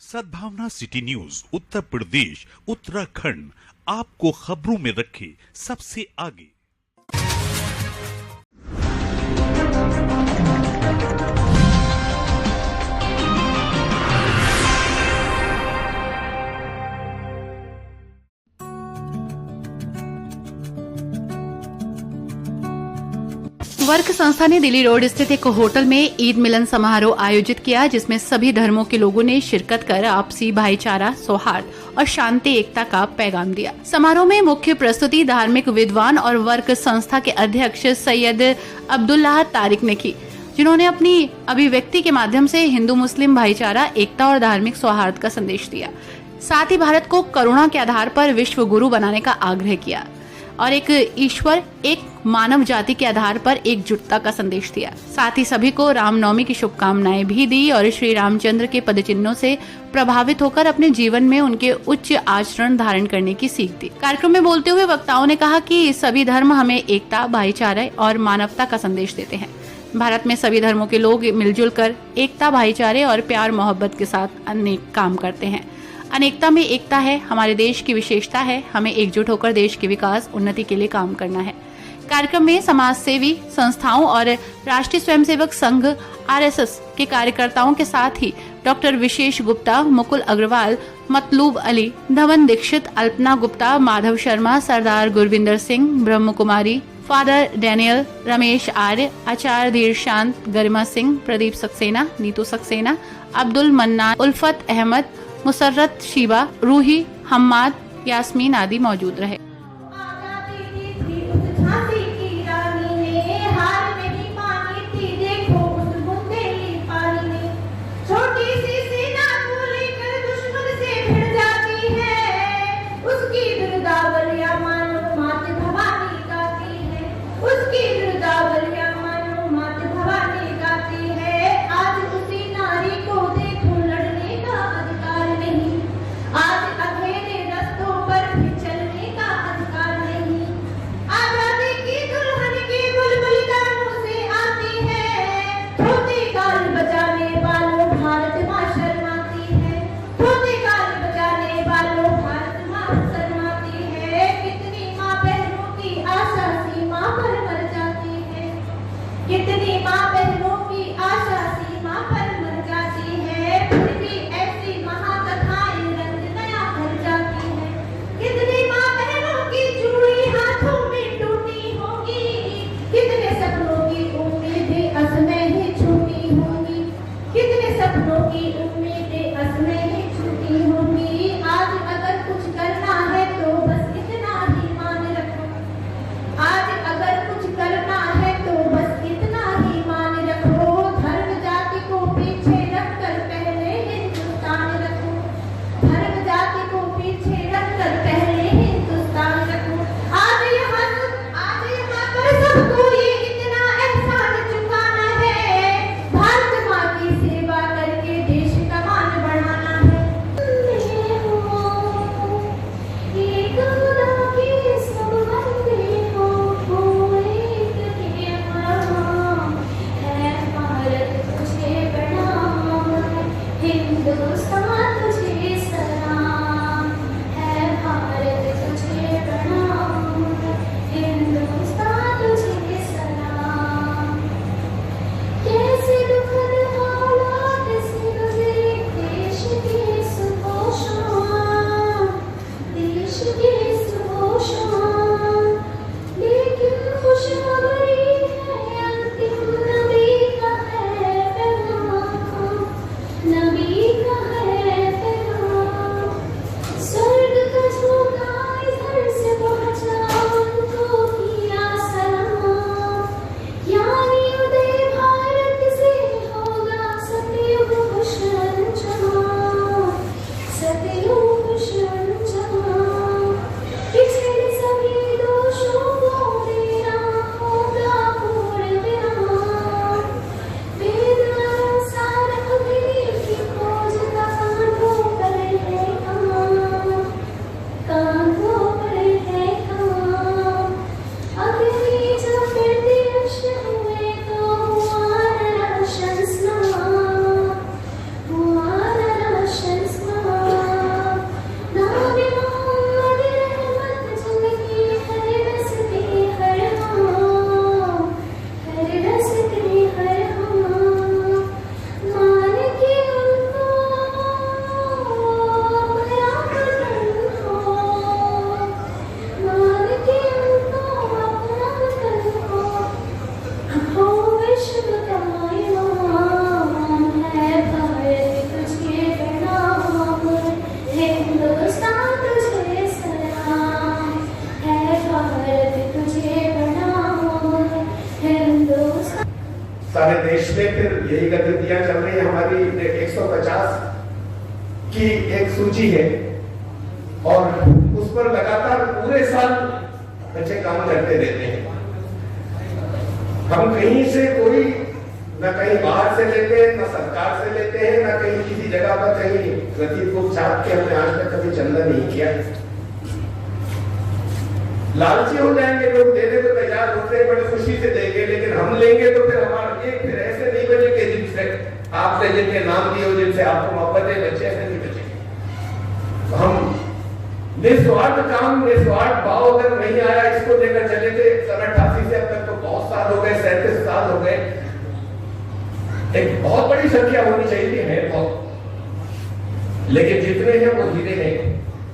सद्भावना city news Uttar Pradesh Uttarakhand आपको खबरों में रखे सबसे आगे। वर्क संस्था ने दिल्ली रोड स्थित एक होटल में ईद मिलन समारोह आयोजित किया, जिसमें सभी धर्मों के लोगों ने शिरकत कर आपसी भाईचारा, सौहार्द और शांति एकता का पैगाम दिया। समारोह में मुख्य प्रस्तुति धार्मिक विद्वान और वर्क संस्था के अध्यक्ष सैयद अब्दुल्लाह तारिक ने की, जिन्होंने अपनी अभिव्यक्ति के माध्यम से हिंदू मुस्लिम भाईचारा, एकता और धार्मिक सौहार्द का संदेश दिया। साथ ही भारत को करुणा के आधार पर विश्व गुरु बनाने का आग्रह किया और एक ईश्वर, एक मानव जाति के आधार पर एकजुटता का संदेश दिया। साथ ही सभी को रामनवमी की शुभकामनाएं भी दी और श्री रामचंद्र के पदचिन्हों से प्रभावित होकर अपने जीवन में उनके उच्च आचरण धारण करने की सीख दी। कार्यक्रम में बोलते हुए वक्ताओं ने कहा कि सभी धर्म हमें एकता, भाईचारे और मानवता का संदेश देते हैं। भारत में सभी धर्मों के लोग मिलजुल कर एकता, भाईचारे और प्यार मोहब्बत के साथ अनेक काम करते हैं। अनेकता में एकता है हमारे देश की विशेषता है। हमें एकजुट होकर देश के विकास, उन्नति के लिए काम करना है। कार्यक्रम में समाज सेवी संस्थाओं और राष्ट्रीय स्वयंसेवक संघ RSS के कार्यकर्ताओं के साथ ही डॉक्टर विशेष गुप्ता, मुकुल अग्रवाल, मतलूब अली, धवन दीक्षित, अल्पना गुप्ता, माधव शर्मा, सरदार गुरविंदर सिंह, ब्रह्म कुमारी, फादर डैनियल, रमेश आर्य, आचार्य धीर शांत, गरिमा सिंह, प्रदीप सक्सेना, नीतू सक्सेना, अब्दुल मन्नान, उल्फत अहमद, मुसर्रत शीबा, रूही, हम्माद, यास्मीन आदि मौजूद रहे। आज अकेले रस्तों पर भी चलने का सारे देश में फिर यही गतिविधियां चल रही है। हमारी 150 की एक सूची है और उस पर लगातार पूरे साल बच्चे काम करते रहते हैं। हम कहीं से कोई न कहीं बाहर से लेते हैं, न सरकार से लेते हैं, न कहीं किसी जगह पर कहीं रसीद को छाप के हमने आज तक कभी चंदा नहीं किया। लालची हो जाएंगे लोग, देने को तैयार होते हैं, बड़ी खुशी से देंगे, लेकिन हम लेंगे तो फिर हमारे फिर ऐसे नहीं बचेंगे जिनसे आपने जिनके नाम दिए हो, जिनसे आपको मोहब्बत है, बच्चे ऐसे नहीं बचेंगे। तो हम निस्वार्थ काम, निस्वार्थ भाव अगर नहीं आया, इसको लेकर चले थे 88 से अब तक तो बहुत साल हो गए, 37 साल हो गए। एक बहुत बड़ी संख्या होनी चाहिए है बहुत, लेकिन जितने हैं वो हीरे हैं।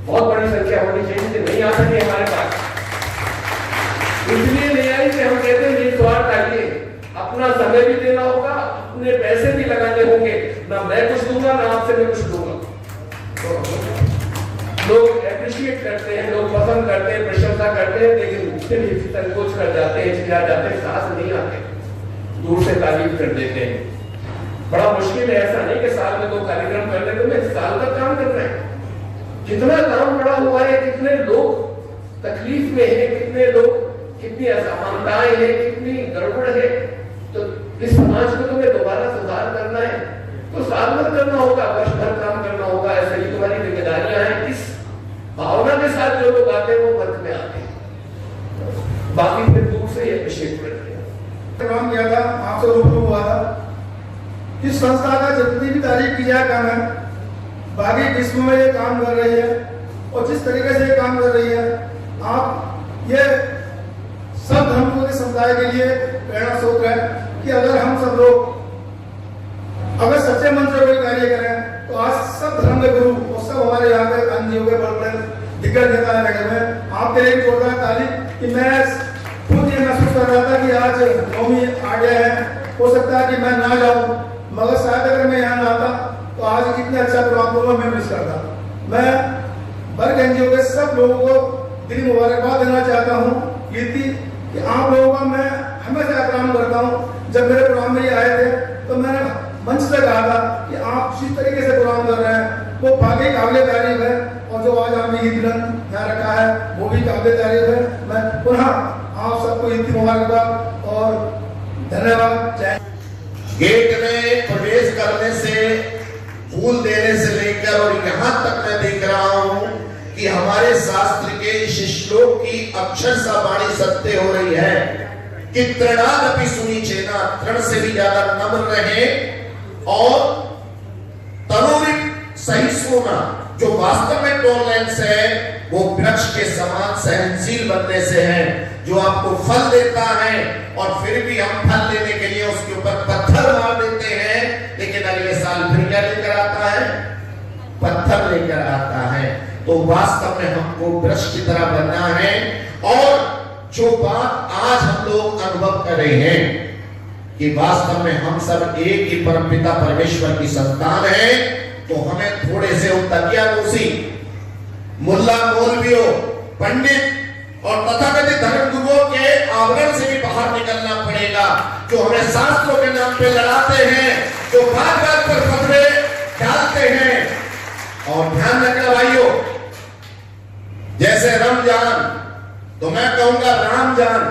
बहुत बड़ी संख्या होनी चाहिए कि नहीं आ सके हमारे पास, इसलिए ले आई कि हम कहते हैं निस्वार्थ आइए। अपना समय भी देना होगा, अपने पैसे भी लगाने होंगे, ना मैं कुछ दूंगा ना आपसे मैं कुछ दूंगा। तो लोग एप्रिशिएट करते हैं, लोग पसंद करते हैं, प्रशंसा करते हैं, लेकिन फिर संकोच कर जाते हैं, हिचकिचा जाते हैं, साहस नहीं आते, दूर से तारीफ कर देते हैं। बड़ा मुश्किल है, ऐसा नहीं कि साल में 2 कार्यक्रम कर लेते, मैं साल का काम कर रहे हैं। कितना काम पड़ा हुआ है, कितने लोग तकलीफ में हैं, कितने लोग, कितनी असमानताएं हैं, कितनी गड़बड़ है। तो इस समाज को तुम्हें दोबारा सुधार करना है तो साल भर करना होगा, वर्ष भर काम करना होगा। ऐसे ही तुम्हारी जिम्मेदारियां हैं। इस भावना के साथ जो लोग आते हैं वो वर्ग में आते हैं, बाकी फिर दूर से अप्रिशिएट करते हैं। काम किया था, आपसे रूबरू हुआ था। इस संस्था का जितनी भी तारीफ की जाए कम है। बाकी विश्व में ये काम कर रही है और जिस तरीके से ये काम कर रही है, आप ये सब धर्मों के समुदाय के लिए प्रेरणा स्रोत है कि अगर हम सब लोग अगर सच्चे मन से कोई कार्य करें तो आज सब धर्म के गुरु और सब हमारे यहाँ पे एनजीओ के बड़े दिग्गज नेता लगे हुए हैं। आपके लिए जोरदार ताली कि मैं खुद ये महसूस कर रहा था कि आज नौवीं आ गया है, हो सकता है कि मैं ना जाऊं, मगर शायद अगर मैं यहाँ ना आता तो आज कितने अच्छा प्रोग्राम को मैं मिस करता। मैं वर्ग एनजीओ के सब लोगों को दिल मुबारकबाद देना चाहता हूँ कि आप लोगों का मैं हमेशा एहतराम करता हूँ। जब मेरे प्रोग्राम में ये आए थे तो मैंने मंच से कहा था कि आप जिस तरीके से प्रोग्राम कर रहे हैं वो वाकई काबिल तारीफ है, और जो आज आपने ईद मिलन यहाँ रखा है वो भी काबिल तारीफ है। मैं पुनः आप सबको ईद की मुबारकबाद और धन्यवाद। गेट में प्रवेश करने से, फूल देने से लेकर और यहाँ तक मैं देख रहा हूँ कि हमारे शास्त्र के इस श्लोक की अक्षरशः वाणी सत्य हो रही है कि तृणादपि सुनी चेना, तृण से भी ज्यादा नम्र रहे और तनुरिक सहिष्णुता, जो वास्तव में टॉलरेंस है वो वृक्ष के समान सहनशील बनने से है, जो आपको फल देता है और फिर भी हम फल लेने के लिए उसके ऊपर पत्थर मार देते हैं, लेकिन अगले साल फिर क्या लेकर आता है? पत्थर लेकर आता है। तो वास्तव में हमको वृक्ष की तरह बनना है। और जो बात आज हम लोग अनुभव कर रहे हैं कि वास्तव में हम सब एक ही परमपिता परमेश्वर की संतान हैं, तो हमें थोड़े से तकियानूसी, मुल्ला मौलवियों, पंडित और तथाकथित धर्मगुरुओं के आवरण से भी बाहर निकलना पड़ेगा, जो हमें शास्त्रों के नाम पे लड़ाते हैं, जो बात बात पर फतवे डालते हैं। और ध्यान रखना भाइयों, जैसे रमजान, तो मैं कहूंगा रामजान।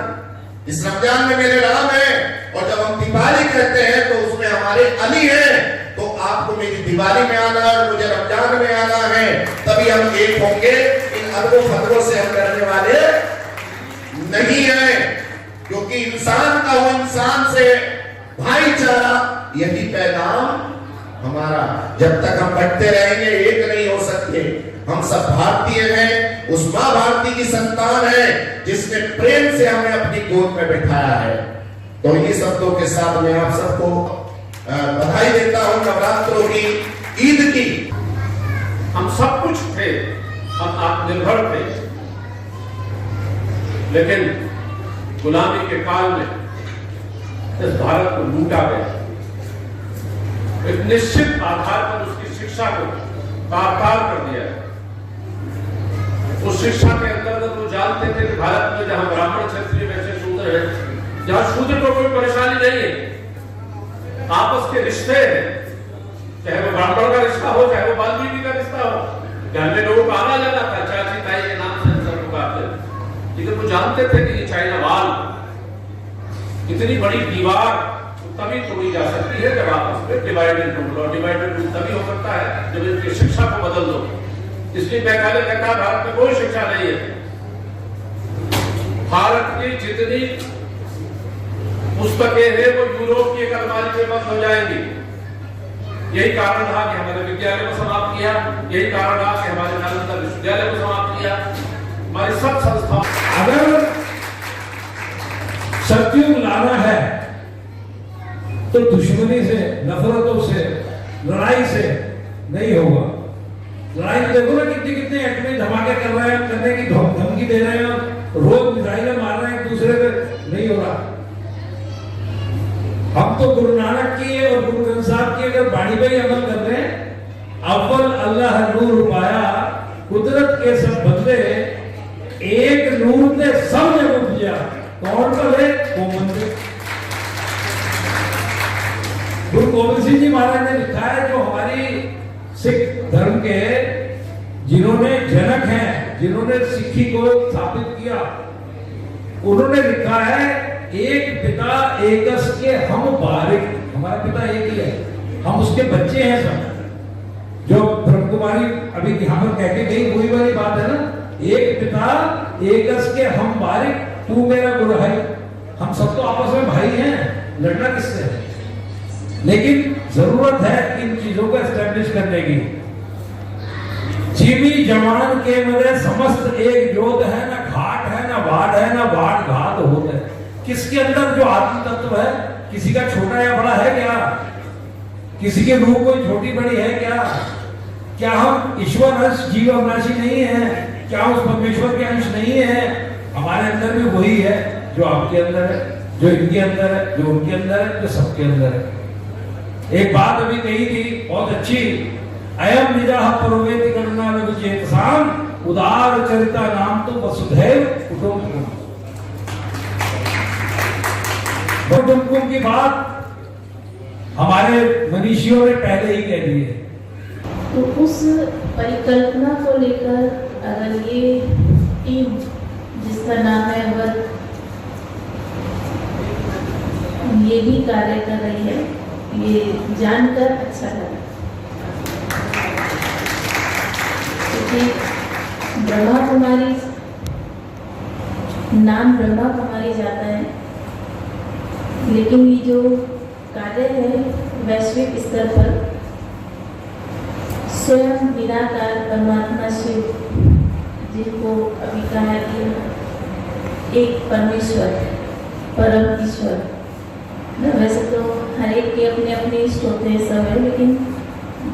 इस रमजान में मेरे राम है, और जब हम दिवाली कहते हैं तो उसमें हमारे अली हैं। तो आपको मेरी दिवाली में आना और मुझे रमजान में आना है, तभी हम एक होंगे। इन अदबों फतरों से हम डरने वाले नहीं हैं, क्योंकि इंसान का हो इंसान से भाईचारा, यही पैगाम हमारा। जब तक हम बढ़ते रहेंगे एक नहीं हो सकते। हम सब भारतीय हैं, उस माँ भारती की संतान है जिसने प्रेम से हमें अपनी गोद में बिठाया है। तो ये शब्दों के साथ मैं आप सबको बधाई देता हूं नवरात्रों की, ईद की। हम सब कुछ थे, हम आत्मनिर्भर थे, लेकिन गुलामी के काल में इस भारत को लूटा गया। एक निश्चित आधार पर उसकी शिक्षा को तार-तार कर दिया। उस शिक्षा के अंतर्गत वो जानते थे कि भारत में जहां ब्राह्मण क्षत्रिय वैसे शूद्र है, जहां शूद्र को कोई परेशानी नहीं है, आपस के रिश्ते हैं, चाहे वो ब्राह्मण का रिश्ता हो, चाहे वो वाल्मीकि का रिश्ता हो। घर में लोगों को आना जाना था, चाची ताई के नाम से सब पुकारते थे, लेकिन वो जानते थे कि ये चाइना वाल इतनी बड़ी दीवार तभी तोड़ी जा सकती है जब आप उसमें डिवाइडेड रूल, और डिवाइडेड रूल तभी हो सकता है जब इनकी शिक्षा को बदल दो। इसलिए मैं पहले कहता भारत में कोई शिक्षा नहीं है। भारत की जितनी पुस्तकें हैं वो यूरोप की एक अलमारी में बंद हो जाएंगी। यही कारण था कि हमारे विद्यालय को समाप्त किया, यही कारण था कि हमारे नालंदा विश्वविद्यालय को समाप्त किया, हमारी सब संस्थाओं। अगर सत्युग लाना है तो दुश्मनी से, नफरतों से, लड़ाई से नहीं होगा। लड़ाई में देखो ना कितने कितने एटमी धमाके कर रहे हैं, करने की धमकी दे रहे हैं, रोज मिसाइलें मार रहे हैं एक दूसरे पे, नहीं हो रहा। हम तो गुरु नानक की और गुरु ग्रंथ साहब की अगर बाणी पे ही अमल कर रहे हैं, अव्वल अल्लाह नूर पाया, कुदरत के सब बदले, एक नूर ने सब ने उपजा, कौन बदले वो मंदिर। गुरु गोविंद सिंह जी महाराज ने लिखा है, जो हमारी सिख धर्म के जिन्होंने जनक हैं, जिन्होंने सिक्खी को स्थापित किया, उन्होंने लिखा है एक पिता एकस के हम बारिक। हमारा पिता एक ही है, हम उसके बच्चे हैं सब। जो ब्रह्म कुमारी अभी यहाँ पर कह के गई वही वाली बात है ना, एक पिता एकस के हम बारिक, तू मेरा गुरु है। हम सब तो आपस में भाई हैं, लड़ना किससे है? लेकिन जरूरत है इन चीजों को एस्टेब्लिश करने की। जीवी जवान के मध्य समस्त एक जोत है, ना घाट है, ना वाट है, ना वाट घाट होता है। किसके अंदर जो आत्म तत्व है, किसी का छोटा या बड़ा है क्या? किसी के रूप कोई छोटी बड़ी है क्या? क्या हम ईश्वर अंश जीव अविनाशी नहीं है? क्या उस परमेश्वर के अंश नहीं है? हमारे अंदर भी वही है जो आपके अंदर है, जो इनके अंदर है, जो उनके अंदर है, जो सबके अंदर है। एक बात अभी कही थी बहुत अच्छी, अयम निजाह परोवेति करुणा लघु चेतसाम उदार चरिता नाम तो वसुधैव कुटुंबकम। कुटुंबकम की बात हमारे मनीषियों ने पहले ही कह दी है। तो उस परिकल्पना को लेकर अगर ये टीम जिसका नाम है वर्क, ये भी कार्य कर रही है, ये जानकर अच्छा लगा। क्योंकि ब्रह्मा कुमारी, नाम ब्रह्मा कुमारी जाता है, लेकिन ये जो कार्य है वैश्विक स्तर पर स्वयं निराकार परमात्मा शिव, जिनको अभी कहा कि एक परमेश्वर, परम ईश्वर, वैसे तो हर एक के अपने अपने इष्ट होते हैं सब है, लेकिन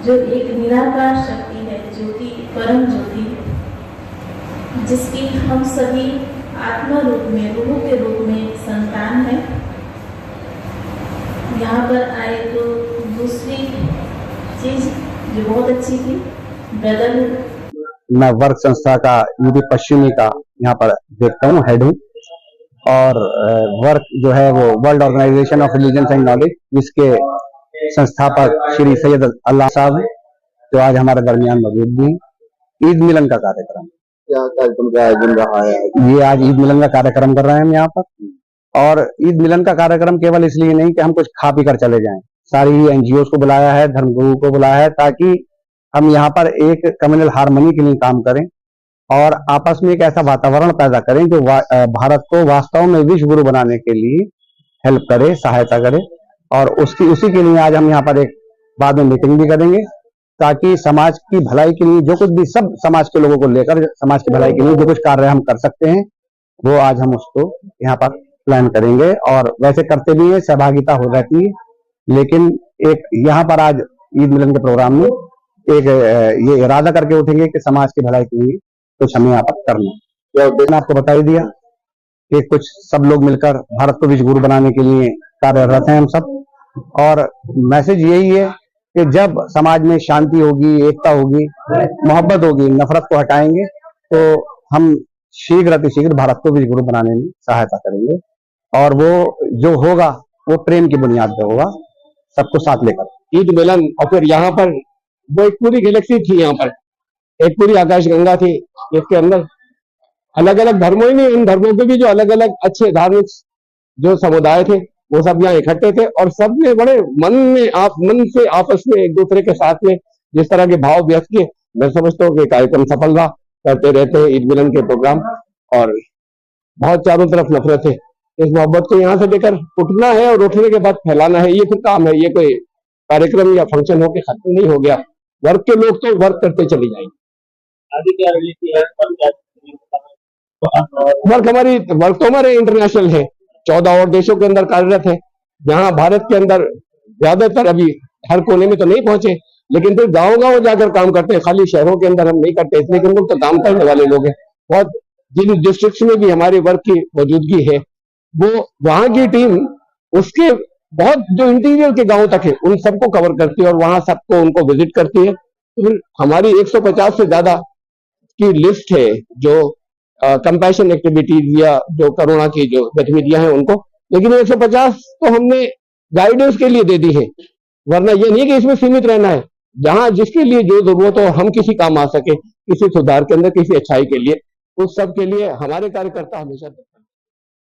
जो एक निराकार शक्ति है, ज्योति, परम ज्योति, जिसकी हम सभी आत्मा रूप में, रूह के रूप में संतान है, यहाँ पर आए तो दूसरी चीज जो बहुत अच्छी थी, ब्रदरहुड। मैं वर्क संस्था का यूपी पश्चिमी का यहाँ पर देखता हूँ, हेड हूँ। और वर्क जो है वो world organisation of religion and knowledge, जिसके संस्थापक श्री सैयद अल्लाह साहब, जो आज हमारे दरमियान मौजूद भी हैं। ईद मिलन का कार्यक्रम, क्या कार्यक्रम का आयोजन रहा है? ये आज ईद मिलन का कार्यक्रम कर रहे हैं हम यहाँ पर। और ईद मिलन का कार्यक्रम केवल इसलिए नहीं कि हम कुछ खा पी कर चले जाएं, सारी ही एनजीओ को बुलाया है, धर्मगुरु को बुलाया है, ताकि हम यहाँ पर एक कम्युनल हार्मनी के लिए काम करें और आपस में एक ऐसा वातावरण पैदा करें जो भारत को वास्तव में विश्व गुरु बनाने के लिए हेल्प करे, सहायता करे। और उसी के लिए आज हम यहाँ पर एक बाद में मीटिंग भी करेंगे, ताकि समाज की भलाई के लिए जो कुछ भी, सब समाज के लोगों को लेकर समाज की भलाई के लिए जो कुछ कार्य हम कर सकते हैं, वो आज हम उसको यहाँ पर प्लान करेंगे। और वैसे करते भी है, सहभागिता हो जाती है, लेकिन एक यहाँ पर आज ईद मिलन के प्रोग्राम में एक ये इरादा करके उठेंगे कि समाज की भलाई के लिए कुछ हमें यहाँ पर करना। मैंने आपको बता ही दिया कि कुछ सब लोग मिलकर भारत को विश्व गुरु बनाने के लिए कार्यरत हैं हम सब। और मैसेज यही है कि जब समाज में शांति होगी, एकता होगी, मोहब्बत होगी, नफरत को हटाएंगे, तो हम शीघ्र अतिशीघ्र भारत को विश्व गुरु बनाने में सहायता करेंगे। और वो जो होगा वो प्रेम की बुनियाद पर होगा। सबको साथ लेकर। ईद मिलन, और फिर यहाँ पर वो एक पूरी गैलेक्सी थी, यहाँ पर एक पूरी आकाशगंगा थी, इसके अंदर अलग अलग धर्मों ही नहीं, उन धर्मों के भी जो अलग अलग अच्छे धार्मिक जो समुदाय थे वो सब यहाँ इकट्ठे थे, और सब ने बड़े मन से आपस में एक दूसरे के साथ में जिस तरह के भाव व्यक्त किए, मैं समझता हूँ कि कार्यक्रम सफल रहा। करते रहते हैं ईद मिलन के प्रोग्राम, और बहुत चारों तरफ नफरत है, इस मोहब्बत को यहाँ से लेकर उठना है और उठने के बाद फैलाना है, ये फिर काम है, ये कोई कार्यक्रम या फंक्शन होके खत्म नहीं हो गया। वर्क के लोग तो वर्क करते चले जाएंगे। वर्क तो हमारे इंटरनेशनल है, 14 और देशों के अंदर कार्यरत है। यहाँ भारत के अंदर ज्यादातर अभी हर कोने में तो नहीं पहुंचे, लेकिन फिर गांव जाकर काम करते हैं, खाली शहरों के अंदर हम नहीं करते, इसलिए हम लोग तो काम करने वाले लोग हैं। बहुत जिन डिस्ट्रिक्ट में भी हमारे वर्क की मौजूदगी है, वो वहां की टीम उसके बहुत जो इंटीरियर के गांव तक है उन सबको कवर करती है और वहां सबको उनको विजिट करती है। तो फिर हमारी 150 से ज्यादा की लिस्ट है जो कंपैशन एक्टिविटीज या जो करुणा की जो गतिविधियां हैं उनको, लेकिन 150 तो हमने गाइडेंस के लिए दे दी है, वरना ये नहीं कि इसमें सीमित रहना है। जहां जिसके लिए जो जरूरत हो, हम किसी काम आ सके, किसी सुधार के अंदर, किसी अच्छाई के लिए, उस सब के लिए हमारे कार्यकर्ता हमेशा